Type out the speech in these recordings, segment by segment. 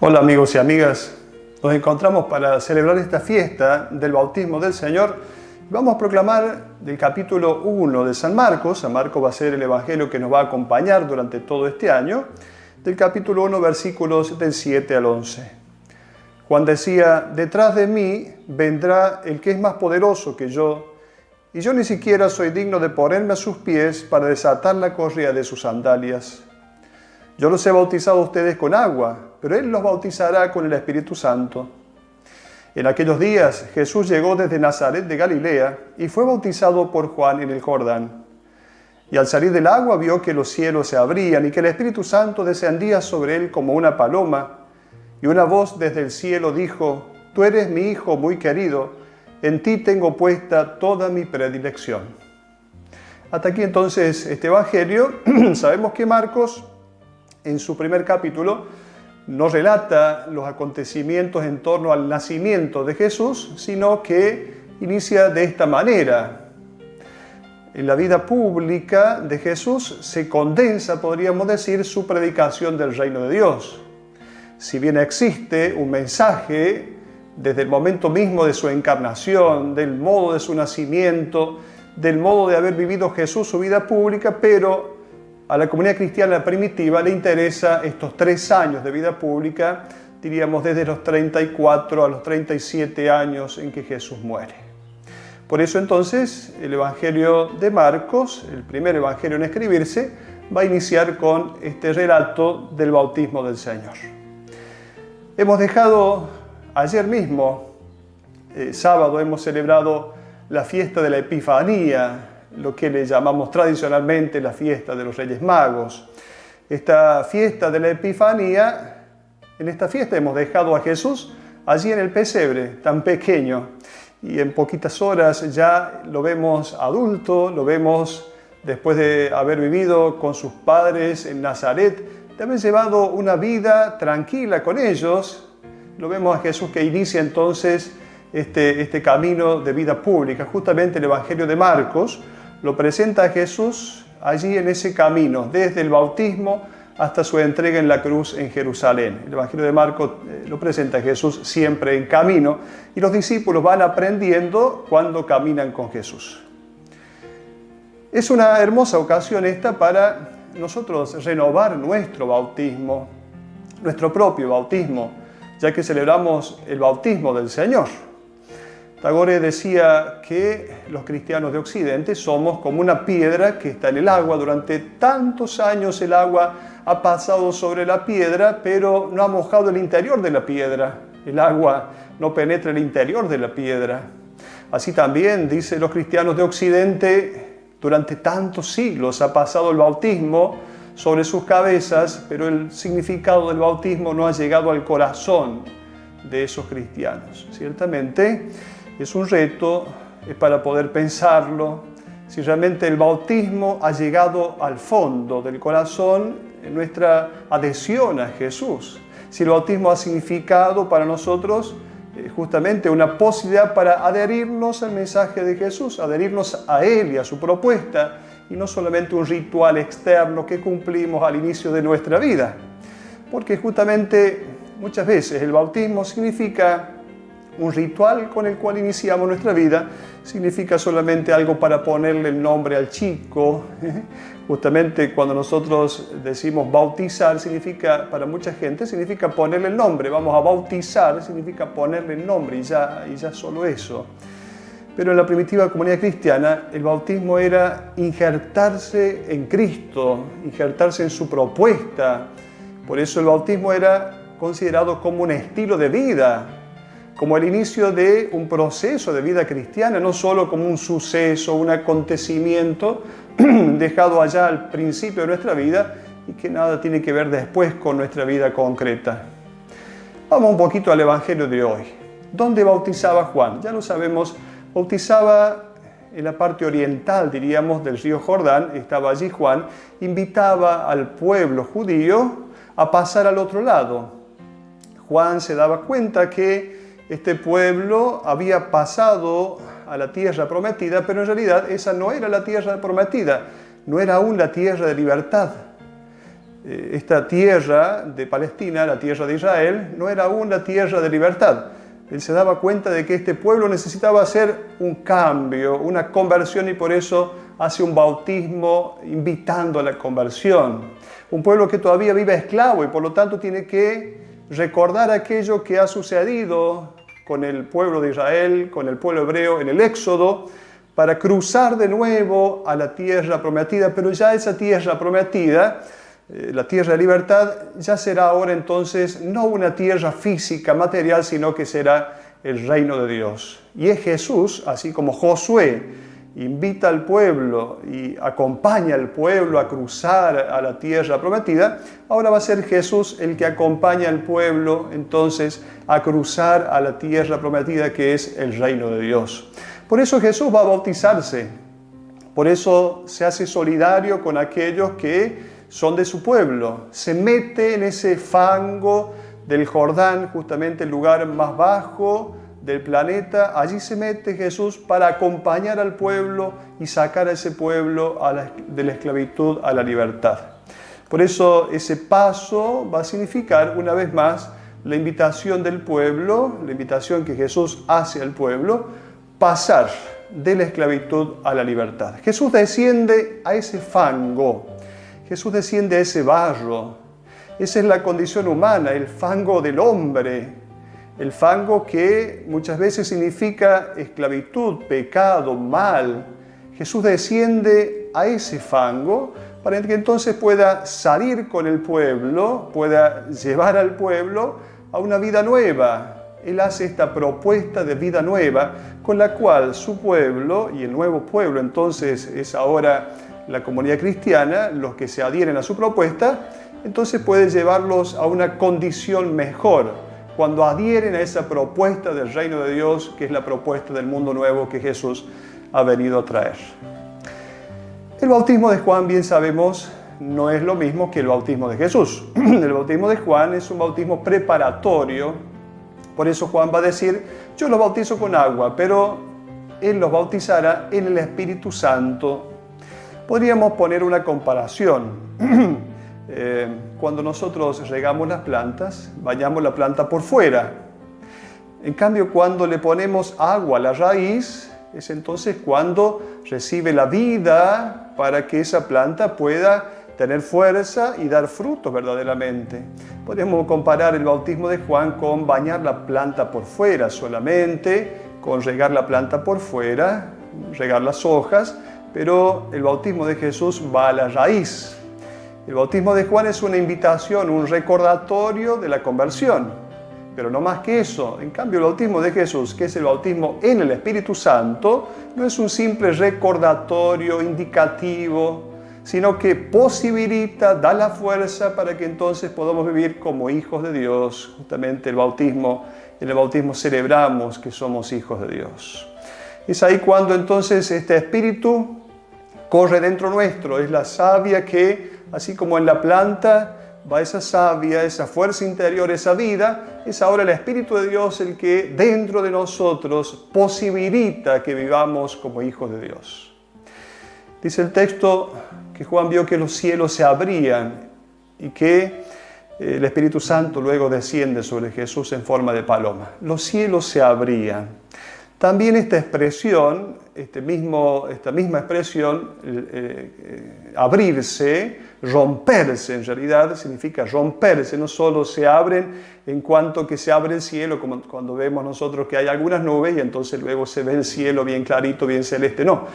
Hola amigos y amigas, nos encontramos para celebrar esta fiesta del bautismo del Señor. Vamos a proclamar del capítulo 1 de San Marcos. San Marcos va a ser el evangelio que nos va a acompañar durante todo este año, del capítulo 1, versículos del 7 al 11. Juan decía: detrás de mí vendrá el que es más poderoso que yo, y yo ni siquiera soy digno de ponerme a sus pies para desatar la correa de sus sandalias. Yo los he bautizado a ustedes con agua, pero Él los bautizará con el Espíritu Santo. En aquellos días Jesús llegó desde Nazaret de Galilea y fue bautizado por Juan en el Jordán. Y al salir del agua vio que los cielos se abrían y que el Espíritu Santo descendía sobre Él como una paloma. Y una voz desde el cielo dijo: Tú eres mi Hijo muy querido, en ti tengo puesta toda mi predilección. Hasta aquí entonces este evangelio. Sabemos que Marcos, en su primer capítulo, no relata los acontecimientos en torno al nacimiento de Jesús, sino que inicia de esta manera. En la vida pública de Jesús se condensa, podríamos decir, su predicación del reino de Dios. Si bien existe un mensaje desde el momento mismo de su encarnación, del modo de su nacimiento, del modo de haber vivido Jesús su vida pública, pero a la comunidad cristiana primitiva le interesa estos 3 años de vida pública, diríamos desde los 34 a los 37 años en que Jesús muere. Por eso entonces el Evangelio de Marcos, el primer Evangelio en escribirse, va a iniciar con este relato del bautismo del Señor. Hemos dejado ayer mismo, sábado, hemos celebrado la fiesta de la Epifanía, lo que le llamamos tradicionalmente la fiesta de los Reyes Magos. Esta fiesta de la Epifanía, en esta fiesta hemos dejado a Jesús allí en el pesebre, tan pequeño, y en poquitas horas ya lo vemos adulto, lo vemos después de haber vivido con sus padres en Nazaret, de haber llevado una vida tranquila con ellos. Lo vemos a Jesús que inicia entonces este camino de vida pública. Justamente el Evangelio de Marcos lo presenta a Jesús allí en ese camino, desde el bautismo hasta su entrega en la cruz en Jerusalén. El Evangelio de Marcos lo presenta a Jesús siempre en camino, y los discípulos van aprendiendo cuando caminan con Jesús. Es una hermosa ocasión esta para nosotros renovar nuestro bautismo, nuestro propio bautismo, ya que celebramos el bautismo del Señor. Tagore decía que los cristianos de Occidente somos como una piedra que está en el agua. Durante tantos años el agua ha pasado sobre la piedra, pero no ha mojado el interior de la piedra. El agua no penetra el interior de la piedra. Así también, dicen los cristianos de Occidente, durante tantos siglos ha pasado el bautismo sobre sus cabezas, pero el significado del bautismo no ha llegado al corazón de esos cristianos. Ciertamente, es un reto para poder pensarlo, si realmente el bautismo ha llegado al fondo del corazón en nuestra adhesión a Jesús. Si el bautismo ha significado para nosotros justamente una posibilidad para adherirnos al mensaje de Jesús, adherirnos a Él y a su propuesta, y no solamente un ritual externo que cumplimos al inicio de nuestra vida. Porque justamente muchas veces el bautismo significa un ritual con el cual iniciamos nuestra vida, significa solamente algo para ponerle el nombre al chico. Justamente cuando nosotros decimos bautizar, significa, para mucha gente, significa ponerle el nombre. Vamos a bautizar, significa ponerle el nombre y ya solo eso. Pero en la primitiva comunidad cristiana, el bautismo era injertarse en Cristo, injertarse en su propuesta. Por eso el bautismo era considerado como un estilo de vida, como el inicio de un proceso de vida cristiana, no solo como un suceso, un acontecimiento dejado allá al principio de nuestra vida y que nada tiene que ver después con nuestra vida concreta. Vamos un poquito al Evangelio de hoy. ¿Dónde bautizaba Juan? Ya lo sabemos, bautizaba en la parte oriental, diríamos, del río Jordán. Estaba allí Juan, invitaba al pueblo judío a pasar al otro lado. Juan se daba cuenta que este pueblo había pasado a la tierra prometida, pero en realidad esa no era la tierra prometida, no era aún la tierra de libertad. esta tierra de Palestina, la tierra de Israel, no era aún la tierra de libertad. Él se daba cuenta de que este pueblo necesitaba hacer un cambio, una conversión, y por eso hace un bautismo invitando a la conversión. Un pueblo que todavía vive esclavo y por lo tanto tiene que recordar aquello que ha sucedido con el pueblo de Israel, con el pueblo hebreo en el Éxodo, para cruzar de nuevo a la tierra prometida. Pero ya esa tierra prometida, la tierra de libertad, ya será ahora entonces no una tierra física, material, sino que será el reino de Dios. Y es Jesús, así como Josué invita al pueblo y acompaña al pueblo a cruzar a la tierra prometida, ahora va a ser Jesús el que acompaña al pueblo entonces a cruzar a la tierra prometida, que es el reino de Dios. Por eso Jesús va a bautizarse, por eso se hace solidario con aquellos que son de su pueblo, se mete en ese fango del Jordán, justamente el lugar más bajo del planeta. Allí se mete Jesús para acompañar al pueblo y sacar a ese pueblo de la esclavitud a la libertad. Por eso ese paso va a significar una vez más la invitación del pueblo, la invitación que Jesús hace al pueblo, pasar de la esclavitud a la libertad. Jesús desciende a ese fango, Jesús desciende a ese barro. Esa es la condición humana, el fango del hombre, el fango que muchas veces significa esclavitud, pecado, mal. Jesús desciende a ese fango para que entonces pueda salir con el pueblo, pueda llevar al pueblo a una vida nueva. Él hace esta propuesta de vida nueva con la cual su pueblo, y el nuevo pueblo entonces es ahora la comunidad cristiana, los que se adhieren a su propuesta, entonces puede llevarlos a una condición mejor cuando adhieren a esa propuesta del reino de Dios, que es la propuesta del mundo nuevo que Jesús ha venido a traer. El bautismo de Juan, bien sabemos, no es lo mismo que el bautismo de Jesús. El bautismo de Juan es un bautismo preparatorio. Por eso Juan va a decir: yo los bautizo con agua, pero Él los bautizará en el Espíritu Santo. Podríamos poner una comparación. Cuando nosotros regamos las plantas, bañamos la planta por fuera. En cambio, cuando le ponemos agua a la raíz, es entonces cuando recibe la vida para que esa planta pueda tener fuerza y dar frutos verdaderamente. Podemos comparar el bautismo de Juan con bañar la planta por fuera solamente, con regar la planta por fuera, regar las hojas, pero el bautismo de Jesús va a la raíz. El bautismo de Juan es una invitación, un recordatorio de la conversión, pero no más que eso. En cambio, el bautismo de Jesús, que es el bautismo en el Espíritu Santo, no es un simple recordatorio indicativo, sino que posibilita, da la fuerza para que entonces podamos vivir como hijos de Dios. Justamente en el bautismo celebramos que somos hijos de Dios. Es ahí cuando entonces este Espíritu corre dentro nuestro, es la savia que, así como en la planta va esa savia, esa fuerza interior, esa vida, es ahora el Espíritu de Dios el que dentro de nosotros posibilita que vivamos como hijos de Dios. Dice el texto que Juan vio que los cielos se abrían y que el Espíritu Santo luego desciende sobre Jesús en forma de paloma. Los cielos se abrían. También esta expresión, esta misma expresión, abrirse, romperse en realidad, significa romperse. No solo se abren en cuanto que se abre el cielo, como cuando vemos nosotros que hay algunas nubes y entonces luego se ve el cielo bien clarito, bien celeste. No,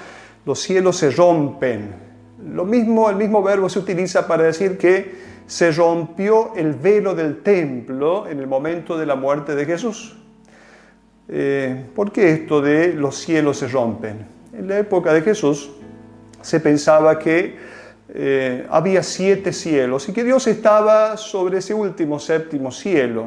los cielos se rompen. El mismo verbo se utiliza para decir que se rompió el velo del templo en el momento de la muerte de Jesús. ¿Por qué esto de los cielos se rompen? En la época de Jesús se pensaba que había 7 cielos y que Dios estaba sobre ese último, séptimo cielo.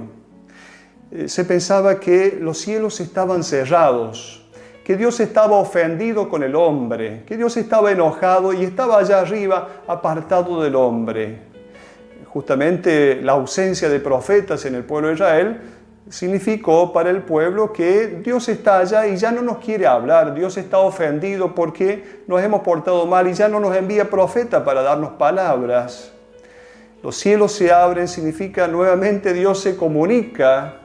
Se pensaba que los cielos estaban cerrados, que Dios estaba ofendido con el hombre, que Dios estaba enojado y estaba allá arriba apartado del hombre. Justamente la ausencia de profetas en el pueblo de Israel significó para el pueblo que Dios está allá y ya no nos quiere hablar. Dios está ofendido porque nos hemos portado mal y ya no nos envía profeta para darnos palabras. Los cielos se abren significa nuevamente Dios se comunica.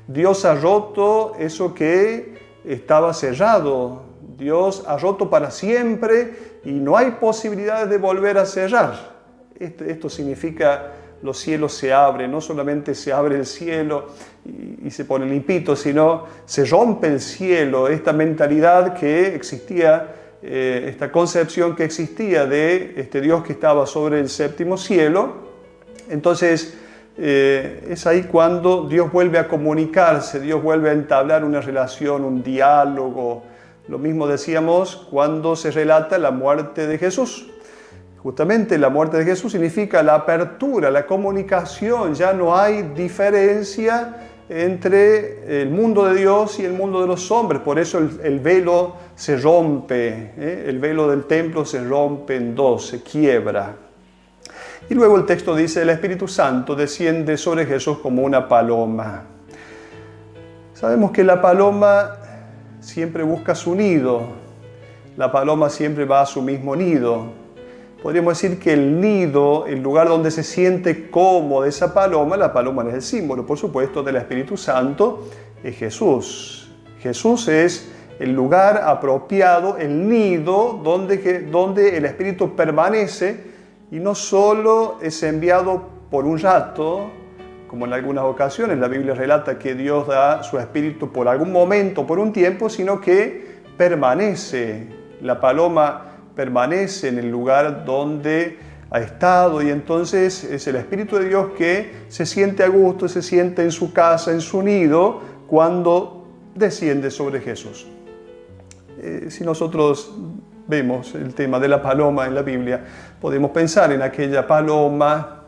Dios ha roto eso que estaba cerrado. Dios ha roto para siempre y no hay posibilidades de volver a cerrar. Esto significa los cielos se abren. No solamente se abre el cielo y se pone limpito, sino se rompe el cielo. Esta mentalidad que existía, esta concepción que existía de este Dios que estaba sobre el séptimo cielo. Entonces, es ahí cuando Dios vuelve a comunicarse, Dios vuelve a entablar una relación, un diálogo. Lo mismo decíamos cuando se relata la muerte de Jesús. Justamente la muerte de Jesús significa la apertura, la comunicación. Ya no hay diferencia entre el mundo de Dios y el mundo de los hombres. Por eso el velo se rompe, el velo del templo se rompe en dos, se quiebra. Y luego el texto dice, el Espíritu Santo desciende sobre Jesús como una paloma. Sabemos que la paloma siempre busca su nido. La paloma siempre va a su mismo nido. Podríamos decir que el nido, el lugar donde se siente cómoda esa paloma, la paloma es el símbolo, por supuesto, del Espíritu Santo, es Jesús. Jesús es el lugar apropiado, el nido donde el Espíritu permanece. Y no solo es enviado por un rato, como en algunas ocasiones la Biblia relata que Dios da su Espíritu por algún momento, por un tiempo, sino que permanece. La paloma permanece en el lugar donde ha estado y entonces es el Espíritu de Dios que se siente a gusto, se siente en su casa, en su nido, cuando desciende sobre Jesús. Si nosotros vemos el tema de la paloma en la Biblia, podemos pensar en aquella paloma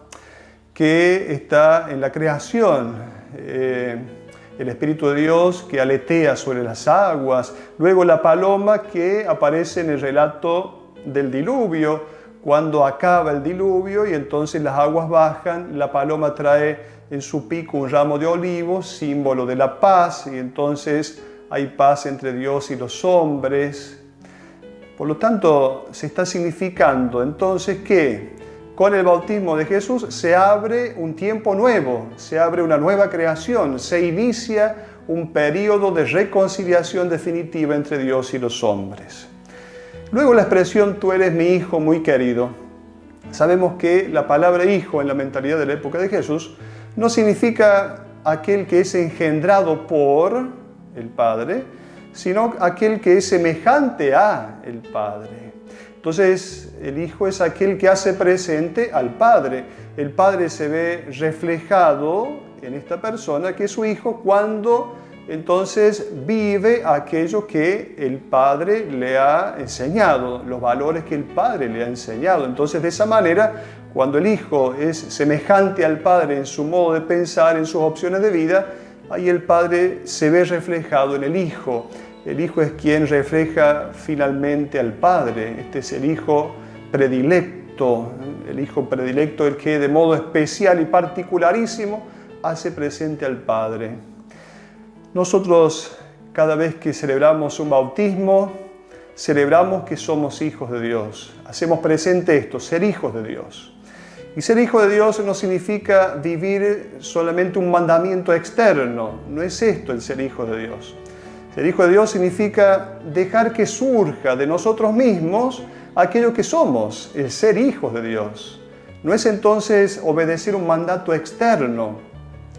que está en la creación, el Espíritu de Dios que aletea sobre las aguas, luego la paloma que aparece en el relato del diluvio, cuando acaba el diluvio y entonces las aguas bajan, la paloma trae en su pico un ramo de olivos, símbolo de la paz, y entonces hay paz entre Dios y los hombres. Por lo tanto, se está significando entonces que con el bautismo de Jesús se abre un tiempo nuevo, se abre una nueva creación, se inicia un periodo de reconciliación definitiva entre Dios y los hombres. Luego la expresión tú eres mi hijo muy querido. Sabemos que la palabra hijo en la mentalidad de la época de Jesús no significa aquel que es engendrado por el Padre, sino aquel que es semejante a el Padre. Entonces, el Hijo es aquel que hace presente al Padre. El Padre se ve reflejado en esta persona que es su Hijo cuando entonces vive aquello que el Padre le ha enseñado, los valores que el Padre le ha enseñado. Entonces, de esa manera, cuando el Hijo es semejante al Padre en su modo de pensar, en sus opciones de vida, ahí el Padre se ve reflejado en el Hijo. El Hijo es quien refleja finalmente al Padre. Este es el Hijo predilecto, el que de modo especial y particularísimo hace presente al Padre. Nosotros, cada vez que celebramos un bautismo, celebramos que somos hijos de Dios. Hacemos presente esto, ser hijos de Dios. Y ser hijo de Dios no significa vivir solamente un mandamiento externo. No es esto el ser hijo de Dios. Ser hijo de Dios significa dejar que surja de nosotros mismos aquello que somos, el ser hijos de Dios. No es entonces obedecer un mandato externo,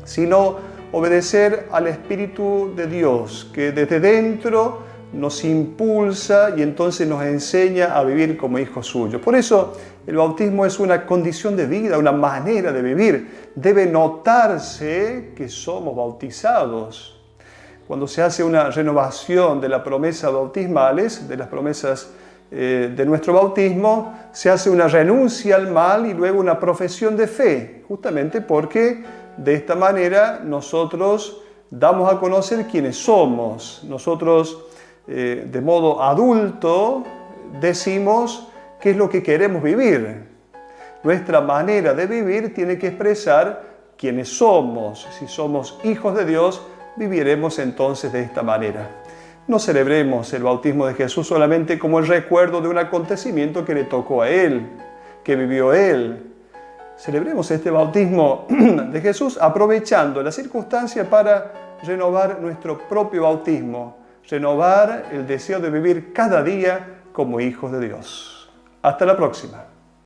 sino obedecer al Espíritu de Dios, que desde dentro nos impulsa y entonces nos enseña a vivir como hijos suyos. Por eso el bautismo es una condición de vida, una manera de vivir. Debe notarse que somos bautizados. Cuando se hace una renovación de las promesas bautismales, de las promesas de nuestro bautismo, se hace una renuncia al mal y luego una profesión de fe, justamente porque de esta manera nosotros damos a conocer quiénes somos. Nosotros, de modo adulto, decimos qué es lo que queremos vivir. Nuestra manera de vivir tiene que expresar quiénes somos. Si somos hijos de Dios, viviremos entonces de esta manera. No celebremos el bautismo de Jesús solamente como el recuerdo de un acontecimiento que le tocó a Él, que vivió Él, celebremos este bautismo de Jesús aprovechando la circunstancia para renovar nuestro propio bautismo, renovar el deseo de vivir cada día como hijos de Dios. Hasta la próxima.